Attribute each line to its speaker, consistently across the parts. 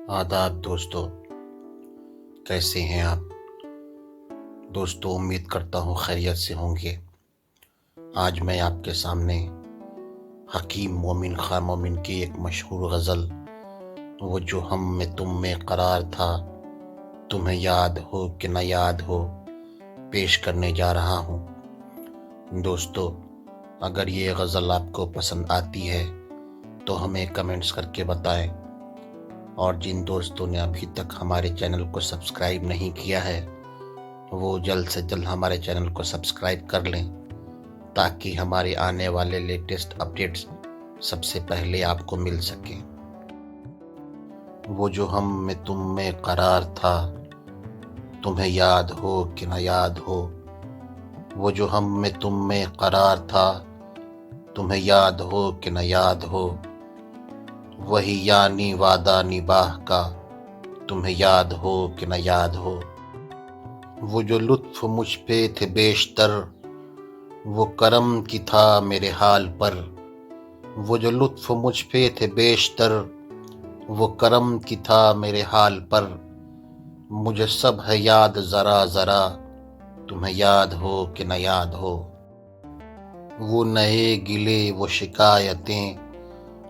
Speaker 1: آداب دوستو، کیسے ہیں آپ؟ دوستو امید کرتا ہوں خیریت سے ہوں گے۔ آج میں آپ کے سامنے حکیم مومن خان مومن کی ایک مشہور غزل وہ جو ہم میں تم میں قرار تھا، تمہیں یاد ہو کہ نہ یاد ہو، پیش کرنے جا رہا ہوں۔ دوستو اگر یہ غزل آپ کو پسند آتی ہے تو ہمیں کمنٹس کر کے بتائیں، اور جن دوستوں نے ابھی تک ہمارے چینل کو سبسکرائب نہیں کیا ہے وہ جلد سے جلد ہمارے چینل کو سبسکرائب کر لیں تاکہ ہمارے آنے والے لیٹسٹ اپڈیٹس سب سے پہلے آپ کو مل سکیں۔ وہ جو ہم میں تم میں قرار تھا، تمہیں یاد ہو کہ نہ یاد ہو، وہ جو ہم میں تم میں قرار تھا، تمہیں یاد ہو کہ نہ یاد ہو، وہی یعنی وعدہ نباہ کا، تمہیں یاد ہو کہ نہ یاد ہو، وہ جو لطف مجھ پہ تھے بیشتر، وہ کرم کی تھا میرے حال پر، وہ جو لطف مجھ پہ تھے بیشتر، وہ کرم کی تھا میرے حال پر، مجھے سب ہے یاد ذرا ذرا، تمہیں یاد ہو کہ نہ یاد ہو، وہ نئے گلے وہ شکایتیں،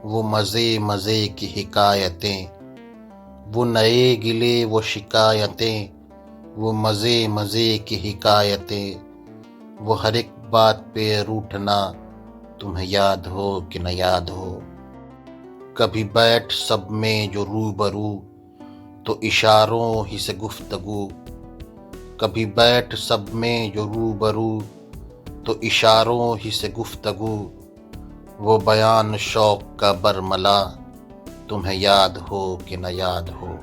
Speaker 1: وہ مزے مزے کی حکایتیں، وہ نئے گلے وہ شکایتیں، وہ مزے مزے کی حکایتیں، وہ ہر ایک بات پہ روٹھنا، تمہیں یاد ہو کہ نہ یاد ہو، کبھی بیٹھ سب میں جو روبرو تو اشاروں ہی سے گفتگو، کبھی بیٹھ سب میں جو روبرو تو اشاروں ہی سے گفتگو، وہ بیان شوق کا برملا، تمہیں یاد ہو کہ نہ یاد ہو،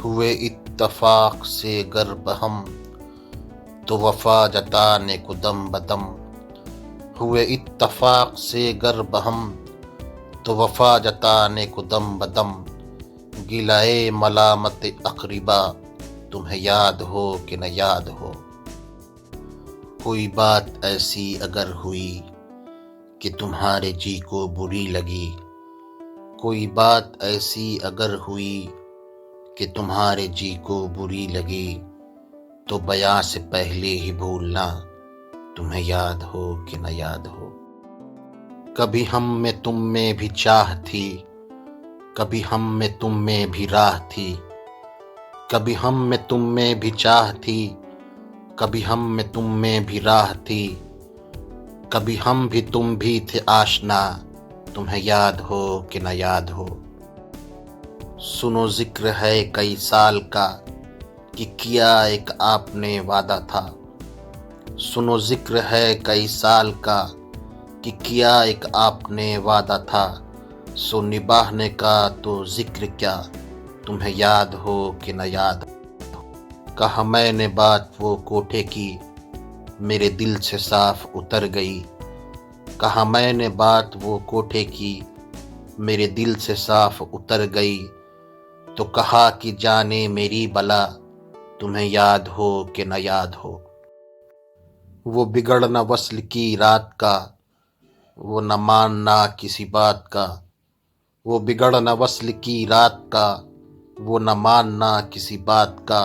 Speaker 1: ہوئے اتفاق سے گر بہم تو وفا جتانے کو دم بدم، ہوئے اتفاق سے گر بہم تو وفا جتانے کو دم بدم، گلائے ملامت اقربا، تمہیں یاد ہو کہ نہ یاد ہو، کوئی بات ایسی اگر ہوئی کہ تمہارے جی کو بری لگی، کوئی بات ایسی اگر ہوئی کہ تمہارے جی کو بری لگی، تو بیاں سے پہلے ہی بھولنا، تمہیں یاد ہو کہ نہ یاد ہو، کبھی ہم میں تم میں بھی چاہ تھی، کبھی ہم میں تم میں بھی راہ تھی، کبھی ہم میں تم میں بھی چاہ تھی، کبھی ہم میں تم میں بھی راہ تھی، کبھی ہم بھی تم بھی تھے آشنا، تمہیں یاد ہو کہ نہ یاد ہو، سنو ذکر ہے کئی سال کا کہ کیا ایک آپ نے وعدہ تھا، سنو ذکر ہے کئی سال کا کہ کیا ایک آپ نے وعدہ تھا، سو نبھانے کا تو ذکر کیا، تمہیں یاد ہو کہ نہ یاد ہو، کہا میں نے بات وہ کوٹھے کی، میرے دل سے صاف اتر گئی، کہا میں نے بات وہ کوٹھے کی، میرے دل سے صاف اتر گئی، تو کہا کہ جانے میری بلا، تمہیں یاد ہو کہ نہ یاد ہو، وہ بگڑنا وصل کی رات کا، وہ نہ ماننا کسی بات کا، وہ بگڑنا وصل کی رات کا، وہ نہ ماننا کسی بات کا،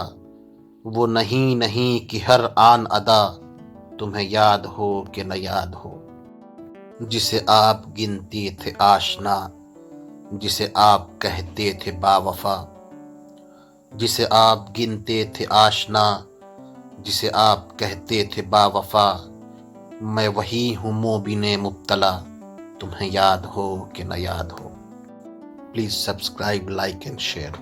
Speaker 1: وہ نہیں نہیں کی ہر آن ادا، تمہیں یاد ہو کہ نہ یاد ہو، جسے آپ گنتے تھے آشنا، جسے آپ کہتے تھے باوفا، جسے آپ گنتے تھے آشنا، جسے آپ کہتے تھے باوفا، میں وہی ہوں موبن مبتلا، تمہیں یاد ہو کہ نہ یاد ہو۔ Please subscribe, like and share.